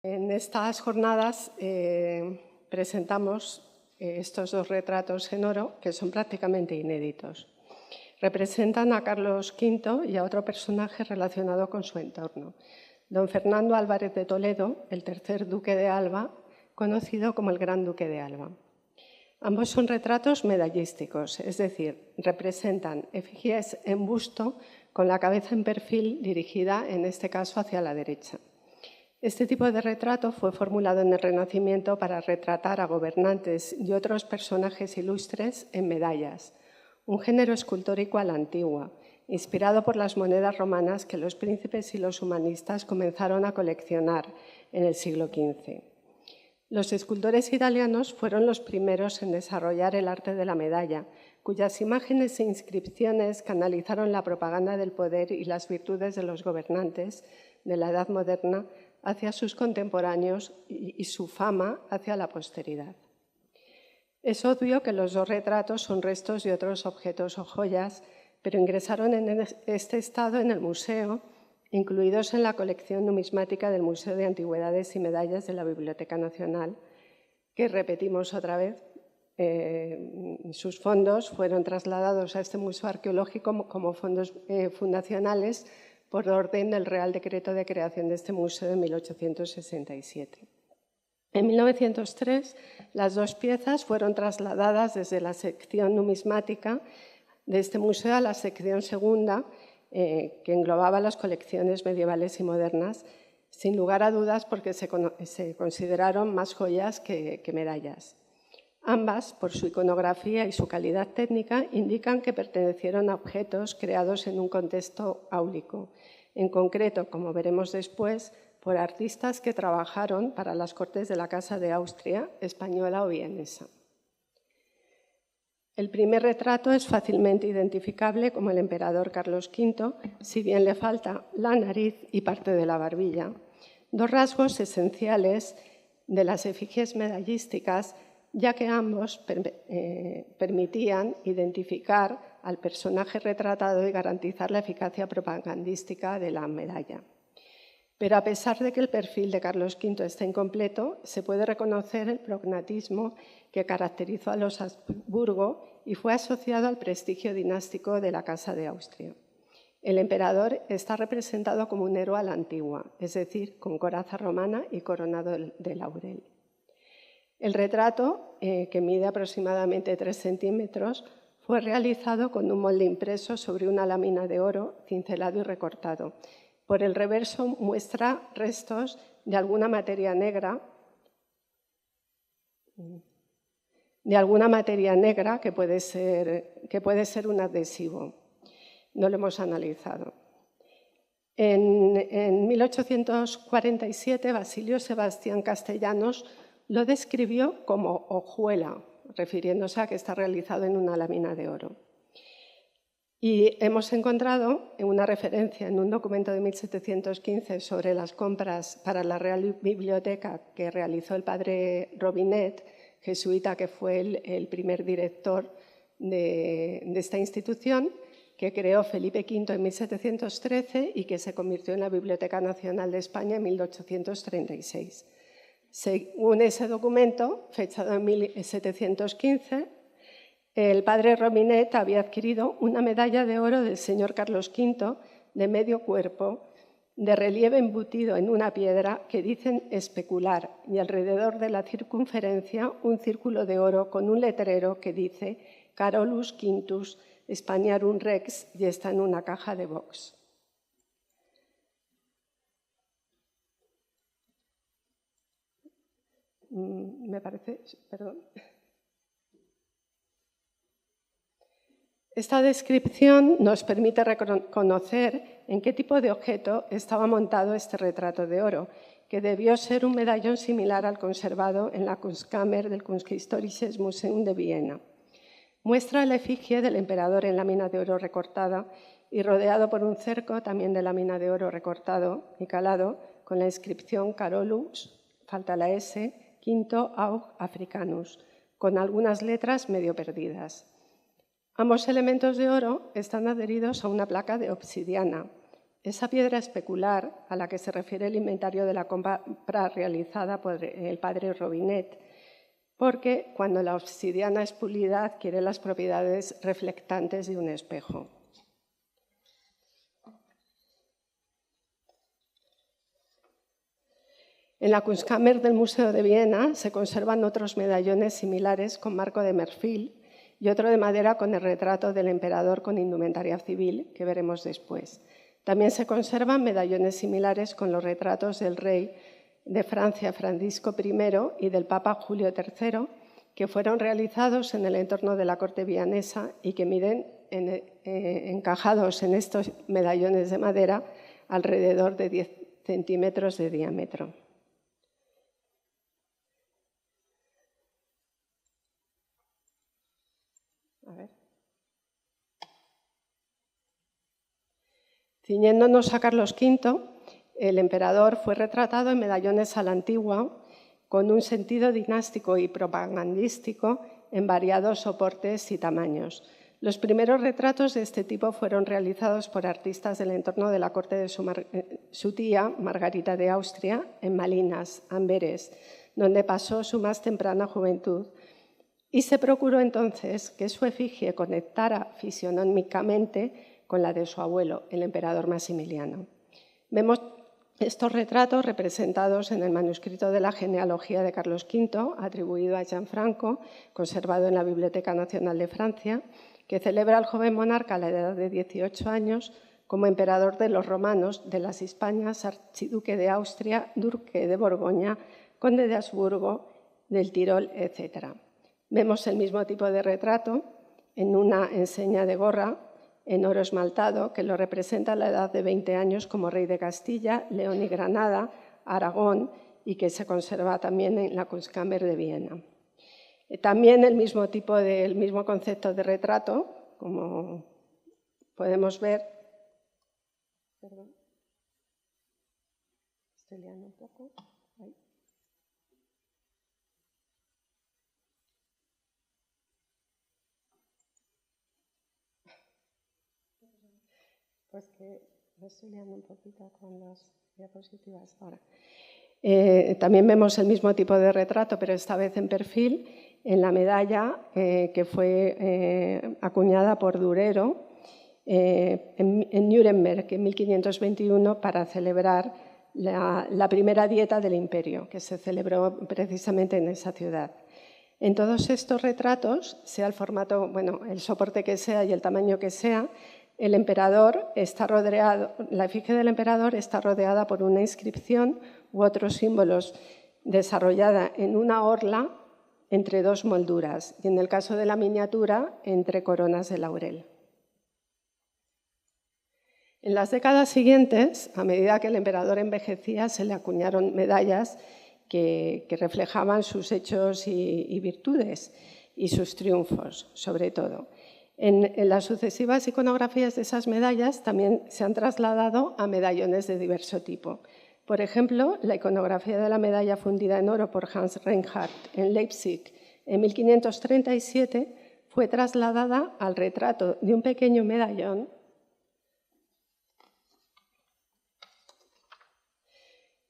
En estas jornadas presentamos estos dos retratos en oro que son prácticamente inéditos. Representan a Carlos V y a otro personaje relacionado con su entorno, don Fernando Álvarez de Toledo, el tercer duque de Alba, conocido como el Gran Duque de Alba. Ambos son retratos medallísticos, es decir, representan efigies en busto con la cabeza en perfil dirigida, en este caso, hacia la derecha. Este tipo de retrato fue formulado en el Renacimiento para retratar a gobernantes y otros personajes ilustres en medallas, un género escultórico a la antigua, inspirado por las monedas romanas que los príncipes y los humanistas comenzaron a coleccionar en el siglo XV. Los escultores italianos fueron los primeros en desarrollar el arte de la medalla, cuyas imágenes e inscripciones canalizaron la propaganda del poder y las virtudes de los gobernantes de la Edad Moderna hacia sus contemporáneos y su fama hacia la posteridad. Es obvio que los dos retratos son restos de otros objetos o joyas, pero ingresaron en este estado en el museo, incluidos en la colección numismática del Museo de Antigüedades y Medallas de la Biblioteca Nacional, que, repetimos otra vez, sus fondos fueron trasladados a este museo arqueológico como fondos fundacionales por orden del Real Decreto de creación de este museo de 1867. En 1903, las dos piezas fueron trasladadas desde la sección numismática de este museo a la sección segunda, que englobaba las colecciones medievales y modernas, sin lugar a dudas porque se consideraron más joyas que medallas. Ambas, por su iconografía y su calidad técnica, indican que pertenecieron a objetos creados en un contexto áulico, en concreto, como veremos después, por artistas que trabajaron para las cortes de la Casa de Austria, española o vienesa. El primer retrato es fácilmente identificable como el emperador Carlos V, si bien le falta la nariz y parte de la barbilla, dos rasgos esenciales de las efigies medallísticas, ya que ambos permitían identificar al personaje retratado y garantizar la eficacia propagandística de la medalla. Pero a pesar de que el perfil de Carlos V está incompleto, se puede reconocer el prognatismo que caracterizó a los Habsburgo y fue asociado al prestigio dinástico de la Casa de Austria. El emperador está representado como un héroe a la antigua, es decir, con coraza romana y coronado de laurel. El retrato, que mide aproximadamente 3 centímetros, fue realizado con un molde impreso sobre una lámina de oro, cincelado y recortado. Por el reverso muestra restos de alguna materia negra que puede ser un adhesivo. No lo hemos analizado. En 1847, Basilio Sebastián Castellanos lo describió como hojuela, refiriéndose a que está realizado en una lámina de oro. Y hemos encontrado una referencia en un documento de 1715 sobre las compras para la Real Biblioteca que realizó el padre Robinet, jesuita que fue el primer director de esta institución, que creó Felipe V en 1713 y que se convirtió en la Biblioteca Nacional de España en 1836. Según ese documento, fechado en 1715, el padre Robinet había adquirido una medalla de oro del señor Carlos V de medio cuerpo, de relieve embutido en una piedra que dicen especular, y alrededor de la circunferencia un círculo de oro con un letrero que dice Carolus Quintus Spaniarum Rex, y está en una caja de box. Me parece, perdón. Esta descripción nos permite reconocer en qué tipo de objeto estaba montado este retrato de oro, que debió ser un medallón similar al conservado en la Kunstkammer del Kunsthistorisches Museum de Viena. Muestra la efigie del emperador en lámina de oro recortada y rodeado por un cerco también de lámina de oro recortado y calado con la inscripción Carolus, falta la S, Quinto Aug Africanus, con algunas letras medio perdidas. Ambos elementos de oro están adheridos a una placa de obsidiana, Esa piedra especular a la que se refiere el inventario de la compra realizada por el padre Robinet, porque cuando la obsidiana es pulida adquiere las propiedades reflectantes de un espejo. En la Kunstkammer del Museo de Viena se conservan otros medallones similares con marco de marfil y otro de madera con el retrato del emperador con indumentaria civil, que veremos después. También se conservan medallones similares con los retratos del rey de Francia Francisco I y del Papa Julio III, que fueron realizados en el entorno de la corte vienesa y que miden, encajados en estos medallones de madera, alrededor de 10 centímetros de diámetro. Ciñéndonos a Carlos V, el emperador fue retratado en medallones a la antigua, con un sentido dinástico y propagandístico en variados soportes y tamaños. Los primeros retratos de este tipo fueron realizados por artistas del entorno de la corte de su tía, Margarita de Austria, en Malinas, Amberes, donde pasó su más temprana juventud, y se procuró entonces que su efigie conectara fisionómicamente con la de su abuelo, el emperador Maximiliano. Vemos estos retratos representados en el manuscrito de la genealogía de Carlos V, atribuido a Gianfranco, conservado en la Biblioteca Nacional de Francia, que celebra al joven monarca a la edad de 18 años como emperador de los romanos, de las Hispanias, archiduque de Austria, duque de Borgoña, conde de Habsburgo, del Tirol, etc. Vemos el mismo tipo de retrato en una enseña de gorra en oro esmaltado, que lo representa a la edad de 20 años como rey de Castilla, León y Granada, Aragón, y que se conserva también en la Kunstkammer de Viena. También el mismo concepto de retrato, como podemos ver. Perdón. Estoy liando un poco. Ahí. Pues que me estoy liando un poquito con las diapositivas ahora. También vemos el mismo tipo de retrato, pero esta vez en perfil, en la medalla que fue acuñada por Durero en Nuremberg en 1521 para celebrar la primera dieta del imperio, que se celebró precisamente en esa ciudad. En todos estos retratos, sea el formato, bueno, el soporte que sea y el tamaño que sea, el emperador está rodeado, la efigie del emperador está rodeada por una inscripción u otros símbolos desarrollada en una orla entre dos molduras y, en el caso de la miniatura, entre coronas de laurel. En las décadas siguientes, a medida que el emperador envejecía, se le acuñaron medallas que reflejaban sus hechos y virtudes y sus triunfos, sobre todo. En las sucesivas iconografías de esas medallas también se han trasladado a medallones de diverso tipo. Por ejemplo, la iconografía de la medalla fundida en oro por Hans Reinhardt en Leipzig en 1537 fue trasladada al retrato de un pequeño medallón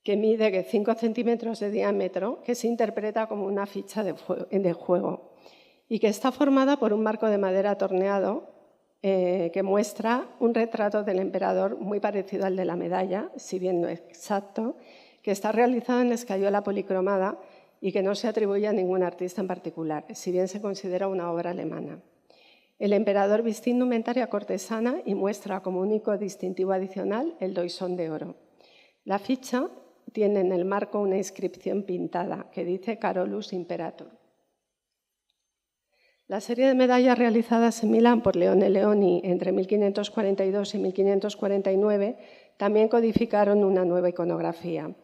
que mide 5 centímetros de diámetro, que se interpreta como una ficha de juego y que está formada por un marco de madera torneado que muestra un retrato del emperador muy parecido al de la medalla, si bien no exacto, que está realizado en escayola policromada y que no se atribuye a ningún artista en particular, si bien se considera una obra alemana. El emperador viste indumentaria cortesana y muestra como único distintivo adicional el doisón de oro. La ficha tiene en el marco una inscripción pintada que dice Carolus Imperator. La serie de medallas realizadas en Milán por Leone Leoni entre 1542 y 1549 también codificaron una nueva iconografía.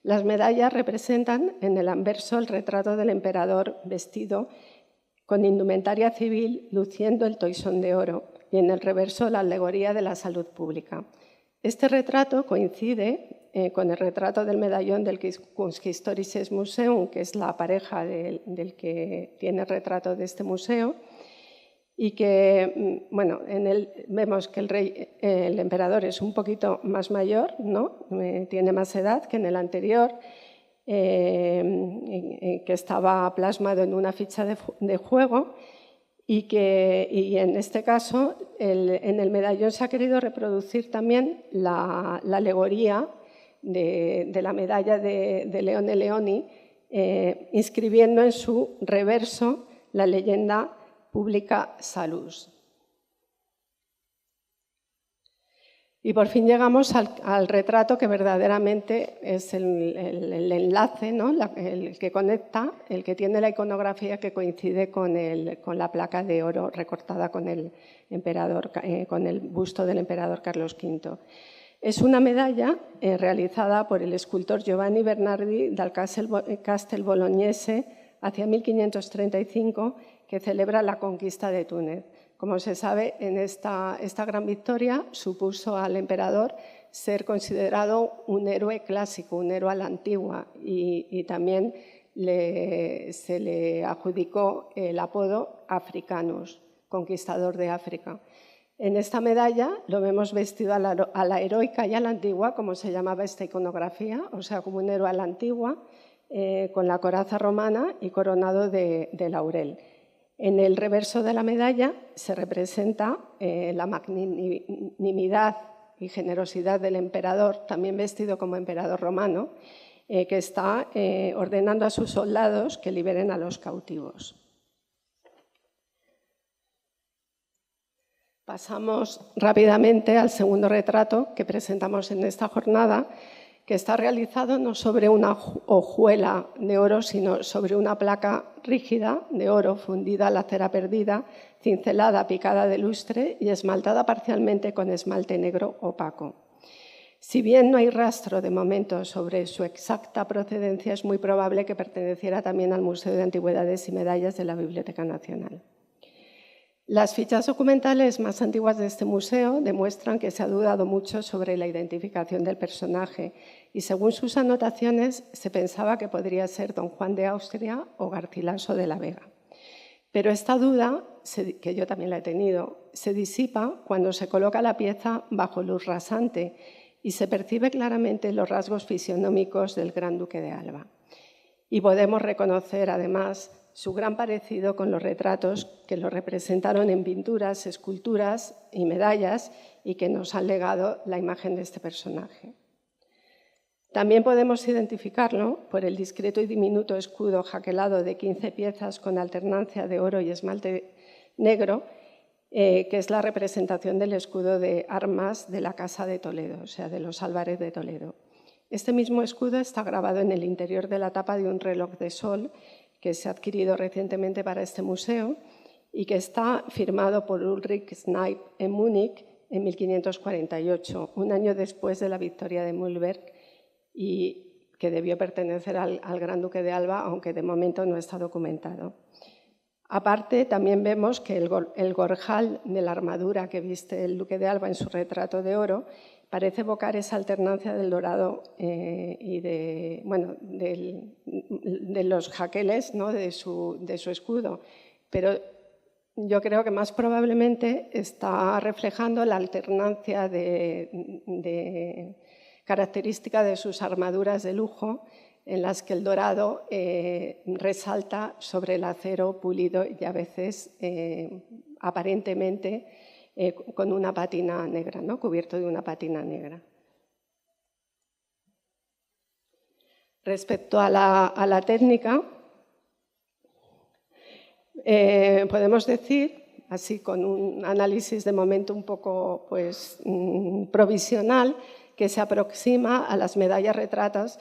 Las medallas representan en el anverso el retrato del emperador vestido con indumentaria civil luciendo el toisón de oro y en el reverso la alegoría de la salud pública. Este retrato coincide con el retrato del medallón del Kunsthistorisches Museum, que es la pareja del que tiene el retrato de este museo, y que, bueno, vemos que el emperador es un poquito más mayor, ¿no? Tiene más edad que en el anterior, que estaba plasmado en una ficha de juego, y en este caso en el medallón se ha querido reproducir también la alegoría de la medalla de Leone Leoni, inscribiendo en su reverso la leyenda Publica Salus. Y por fin llegamos al retrato que verdaderamente es el enlace, ¿no? El que conecta, el que tiene la iconografía que coincide con la placa de oro recortada con el busto del emperador Carlos V. Es una medalla realizada por el escultor Giovanni Bernardi dal Castel Bolognese hacia 1535, que celebra la conquista de Túnez. Como se sabe, en esta gran victoria supuso al emperador ser considerado un héroe clásico, un héroe a la antigua, y también se le adjudicó el apodo Africanus, conquistador de África. En esta medalla lo vemos vestido a la heroica y a la antigua, como se llamaba esta iconografía, o sea, como un héroe a la antigua, con la coraza romana y coronado de laurel. En el reverso de la medalla se representa la magnanimidad y generosidad del emperador, también vestido como emperador romano, que está ordenando a sus soldados que liberen a los cautivos. Pasamos rápidamente al segundo retrato que presentamos en esta jornada, que está realizado no sobre una hojuela de oro, sino sobre una placa rígida de oro fundida a la cera perdida, cincelada, picada de lustre y esmaltada parcialmente con esmalte negro opaco. Si bien no hay rastro de momento sobre su exacta procedencia, es muy probable que perteneciera también al Museo de Antigüedades y Medallas de la Biblioteca Nacional. Las fichas documentales más antiguas de este museo demuestran que se ha dudado mucho sobre la identificación del personaje y, según sus anotaciones, se pensaba que podría ser don Juan de Austria o Garcilaso de la Vega. Pero esta duda, que yo también la he tenido, se disipa cuando se coloca la pieza bajo luz rasante y se percibe claramente los rasgos fisionómicos del Gran Duque de Alba. Y podemos reconocer, además, su gran parecido con los retratos que lo representaron en pinturas, esculturas y medallas y que nos han legado la imagen de este personaje. También podemos identificarlo por el discreto y diminuto escudo jaquelado de 15 piezas con alternancia de oro y esmalte negro, que es la representación del escudo de armas de la Casa de Toledo, o sea, de los Álvarez de Toledo. Este mismo escudo está grabado en el interior de la tapa de un reloj de sol que se ha adquirido recientemente para este museo y que está firmado por Ulrich Schneip en Múnich en 1548, un año después de la victoria de Mühlberg, y que debió pertenecer al Gran Duque de Alba, aunque de momento no está documentado. Aparte, también vemos que el gorjal de la armadura que viste el Duque de Alba en su retrato de oro parece evocar esa alternancia del dorado y de los jaqueles, ¿no? de su escudo. Pero yo creo que más probablemente está reflejando la alternancia de característica de sus armaduras de lujo, en las que el dorado resalta sobre el acero pulido y a veces aparentemente con una pátina negra, ¿no? Cubierto de una pátina negra. Respecto a la técnica, podemos decir, así con un análisis de momento un poco provisional, que se aproxima a las medallas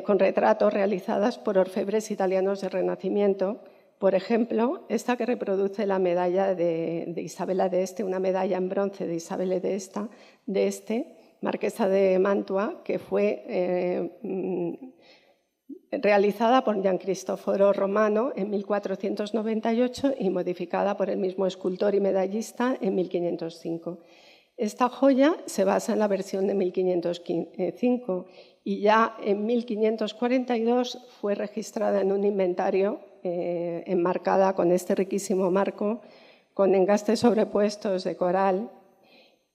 con retratos realizadas por orfebres italianos del Renacimiento. Por ejemplo, esta que reproduce la medalla de Isabela de Este, una medalla en bronce de Isabel de Este, marquesa de Mantua, que fue realizada por Gian Cristoforo Romano en 1498 y modificada por el mismo escultor y medallista en 1505. Esta joya se basa en la versión de 1505 y ya en 1542 fue registrada en un inventario enmarcada con este riquísimo marco con engastes sobrepuestos de coral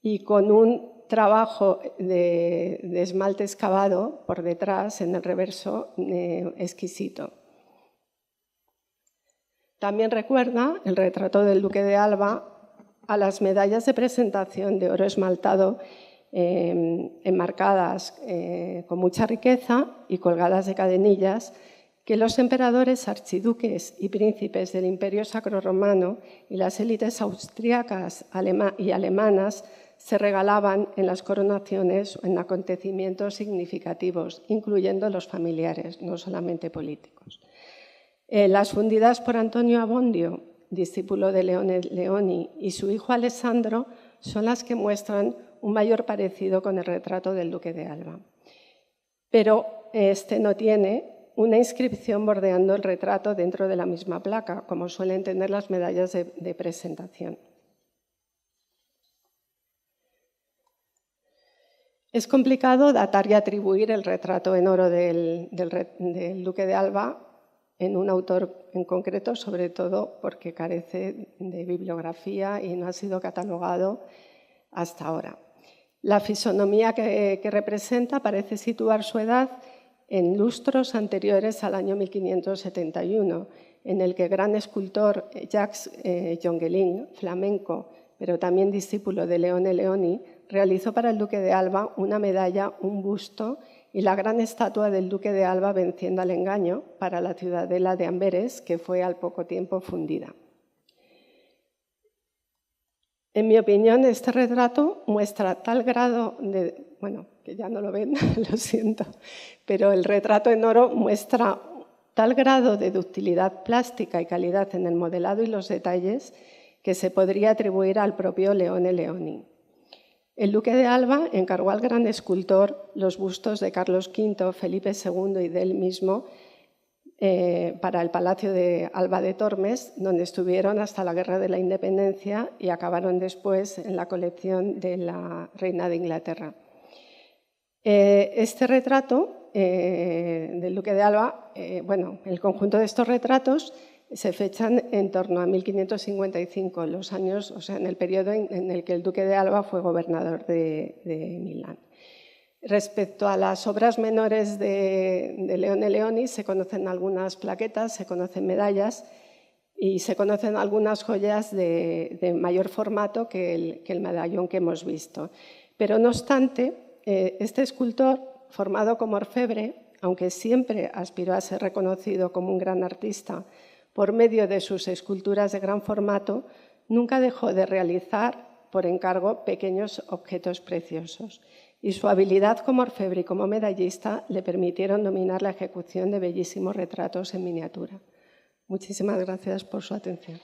y con un trabajo de esmalte excavado por detrás, en el reverso, exquisito. También recuerda el retrato del duque de Alba a las medallas de presentación de oro esmaltado enmarcadas con mucha riqueza y colgadas de cadenillas que los emperadores, archiduques y príncipes del Imperio Sacro-Romano y las élites austríacas y alemanas se regalaban en las coronaciones o en acontecimientos significativos, incluyendo los familiares, no solamente políticos. Las fundidas por Antonio Abbondio, discípulo de Leone Leoni, y su hijo Alessandro son las que muestran un mayor parecido con el retrato del duque de Alba. Pero este no tiene una inscripción bordeando el retrato dentro de la misma placa, como suelen tener las medallas de presentación. Es complicado datar y atribuir el retrato en oro del duque de Alba en un autor en concreto, sobre todo porque carece de bibliografía y no ha sido catalogado hasta ahora. La fisonomía que representa parece situar su edad en lustros anteriores al año 1571, en el que el gran escultor Jacques Jongelin, flamenco, pero también discípulo de Leone Leoni, realizó para el duque de Alba una medalla, un busto y la gran estatua del duque de Alba venciendo al engaño para la ciudadela de Amberes, que fue al poco tiempo fundida. En mi opinión, este retrato muestra tal grado de... Bueno, que ya no lo ven, lo siento, pero el retrato en oro muestra tal grado de ductilidad plástica y calidad en el modelado y los detalles que se podría atribuir al propio Leone Leoni. El duque de Alba encargó al gran escultor los bustos de Carlos V, Felipe II y de él mismo para el Palacio de Alba de Tormes, donde estuvieron hasta la Guerra de la Independencia y acabaron después en la colección de la Reina de Inglaterra. Este retrato del duque de Alba, el conjunto de estos retratos se fechan en torno a 1555, los años, o sea, en el periodo en el que el duque de Alba fue gobernador de Milán. Respecto a las obras menores de Leone Leoni, se conocen algunas plaquetas, se conocen medallas y se conocen algunas joyas de mayor formato que el medallón que hemos visto. Pero no obstante, este escultor, formado como orfebre, aunque siempre aspiró a ser reconocido como un gran artista por medio de sus esculturas de gran formato, nunca dejó de realizar por encargo pequeños objetos preciosos. Y su habilidad como orfebre y como medallista le permitieron dominar la ejecución de bellísimos retratos en miniatura. Muchísimas gracias por su atención.